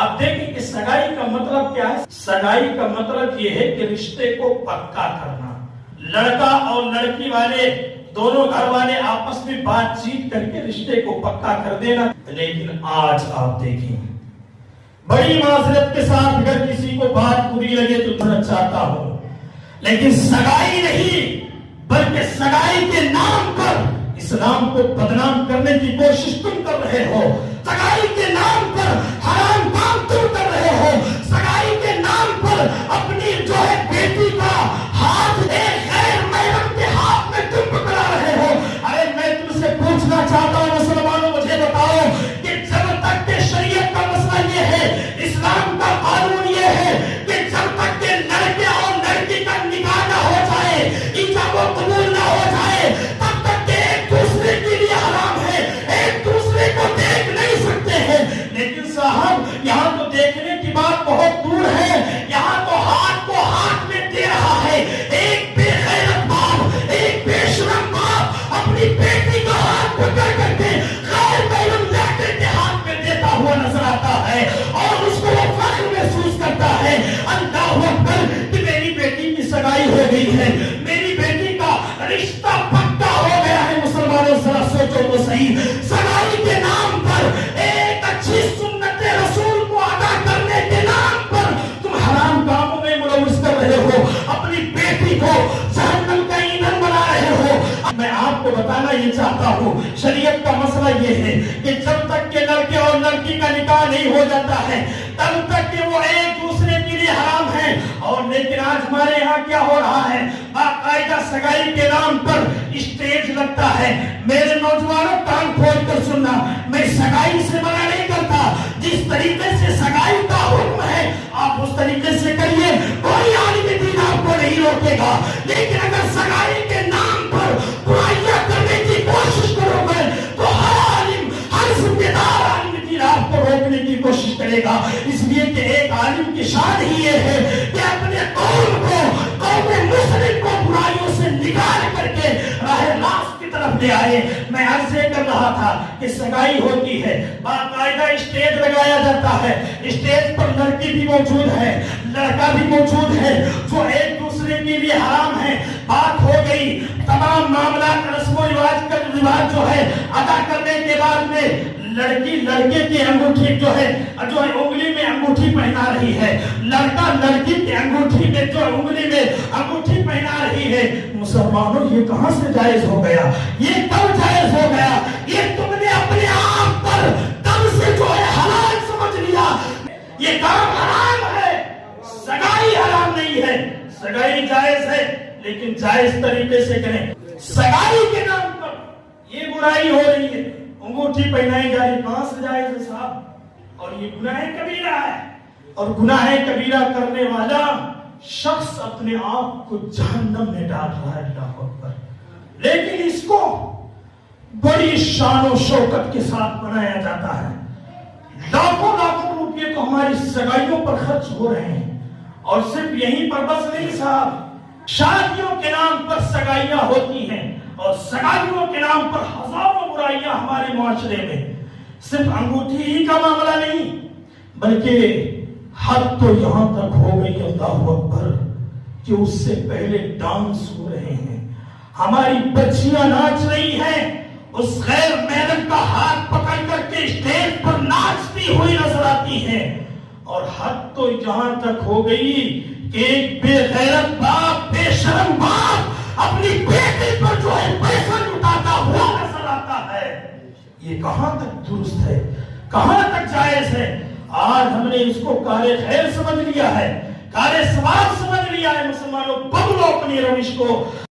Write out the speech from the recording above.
آپ دیکھیں کہ سگائی کا مطلب کیا ہے؟ سگائی کا مطلب یہ ہے کہ رشتے کو پکا کرنا. لڑکا اور لڑکی والے دونوں گھر والے آپس میں بات چیت کر کے رشتے کو پکا کر دینا. لیکن آج آپ دیکھیں، بڑی معذرت کے ساتھ اگر کسی کو بات بری لگے تو میں چاہتا ہوں، لیکن سگائی نہیں بلکہ سگائی کے نام پر اسلام کو بدنام کرنے کی کوشش تم کر رہے ہو. سگائی کے نام پر حرام کام تم کر رہے ہو. سگائی کے نام پر اپنی جو ہے بیٹی کا ہاتھ ایک غیر محرم کے ہاتھ میں تم پکڑا رہے ہو. ارے میں تم سے پوچھنا چاہتا ہوں مسلمانوں، مجھے بتاؤ کہ جب تک کہ شریعت کا مسئلہ یہ ہے، اسلام کا قانون یہ ہے کہ جب تک کہ لڑکے اور لڑکی کا نکاح نہ ہو جائے، ایجاب و قبول نہ ہو جائے، تب تک کہ ایک دوسرے کے لیے حرام ہے، ایک دوسرے کو دیکھ نہیں سکتے ہیں. لیکن صاحب یہاں تو دیکھنے کی بات بہت دور ہے، یہاں تو ہاتھ کو ہاتھ میں دے رہا ہے. ایک بے غیرت باپ، ایک بے شرم باپ اپنی بیٹی کا ہاتھ پکڑ کر کے غیر محرم لڑکے کے ہاتھ میں دیتا ہوا نظر آتا ہے اور اس کو وہ فخر محسوس کرتا ہے. اللہ اکبر کہ میری بیٹی کی سگائی ہو گئی ہے، میری بیٹی کا رشتہ پکا ہو گیا ہے. مسلمانوں ذرا سوچو تو صحیح، سگائی کے نام پر، ایک اچھی سنت رسول کو ادا کرنے کے نام پر تم حرام کاموں میں ملوث کر رہے ہو، اپنی بیٹی کو جہنم کا ایندھن بنا رہے ہو. میں آپ کو بتانا یہ چاہتا ہوں، شریعت کا مسئلہ یہ ہے کہ جب تک کہ لڑکے اور لڑکی کا نکاح نہیں ہو جاتا ہے تب تک کہ وہ ایک دوسرے کے لیے حرام ہے. اور لیکن آج ہمارے یہاں کیا ہو رہا ہے؟ باقاعدہ سگائی کے نام پر اسٹیج لگتا ہے. میرے نوجوانوں کان کھول کر سننا، میں سگائی سے منع نہیں کرتا. جس طریقے سے سگائی کا حکم ہے آپ اس طریقے سے کریے، کوئی عالم دین آپ کو نہیں روکے گا. لیکن اگر سگائی کے نام پر برائیاں کرنے کی کوشش کرو گے تو ہر عالم، ہر ذمہ دار عالم دین آپ کو روکنے کی کوشش کرے گا. اس لیے کہ ایک عالم کی شان ہی یہ ہے کہ اپنے قوم کو، قوم مسلم کو برائیوں سے نکال کر کے راہ راست کی طرف لے آئے. میں عرض کر رہا تھا کہ سگائی ہوتی ہے، باقاعدہ اسٹیج لگایا جاتا ہے، اسٹیج پر لڑکی بھی موجود ہے، لڑکا بھی موجود ہے جو ایک دوسرے کے لیے حرام ہے. بات ہو گئی، تمام معاملات رسم و رواج جو ہے ادا کرنے کے بعد میں لڑکی لڑکے کی انگوٹھی جو ہے انگلی میں انگوٹھی پہنا رہی ہے، لڑکا لڑکی کی انگوٹھی میں جو انگلی میں انگوٹھی پہنا رہی ہے. مسلمانوں یہ کہاں سے جائز ہو گیا؟ یہ کب جائز ہو گیا؟ یہ تم نے اپنے آپ پر تب سے جو ہے حلال سمجھ لیا. یہ کام حرام ہے، سگائی حرام نہیں ہے. سگائی جائز ہے لیکن جائز طریقے سے کریں. سگائی کے نام پر یہ برائی ہو رہی ہے، انگوٹھی پہنائی جا رہی، کہاں سے جائز ہے صاحب؟ اور یہ گناہ کبیرہ ہے، اور گناہ کبیرہ کرنے والا شخص اپنے آپ کو جہنم میں ڈال رہا ہے. اللہ اکبر. لیکن اس کو بڑی شان و شوکت کے ساتھ منایا جاتا ہے. لاکھوں لاکھوں روپے تو ہماری سگائیوں پر خرچ ہو رہے ہیں. اور صرف یہیں پر بس نہیں صاحب، شادیوں کے نام پر سگائیاں ہوتی ہیں اور سگائیوں کے نام پر ہزاروں برائیاں ہمارے معاشرے میں. صرف انگوٹھی ہی کا معاملہ نہیں بلکہ حد تو یہاں تک ہو گئی اللہ اکبر کہ اس سے پہلے ڈانس ہو رہے ہیں. ہماری بچیاں ناچ رہی ہیں، اس غیر محرم کا ہاتھ پکڑ کر کے اسٹیج پر ناچتی ہوئی نظر آتی ہیں. اور حد تو یہاں تک ہو گئی کہ ایک بے غیرت باپ، بے شرم باپ اپنی بیٹی پر جو ہے پیسہ لٹاتا ہوا نظر آتا ہے. یہ کہاں تک درست ہے، کہاں تک جائز ہے؟ آج ہم نے اس کو کار خیر سمجھ لیا ہے، کار ثواب سمجھ لیا ہے. مسلمانوں بدلو اپنی روش کو.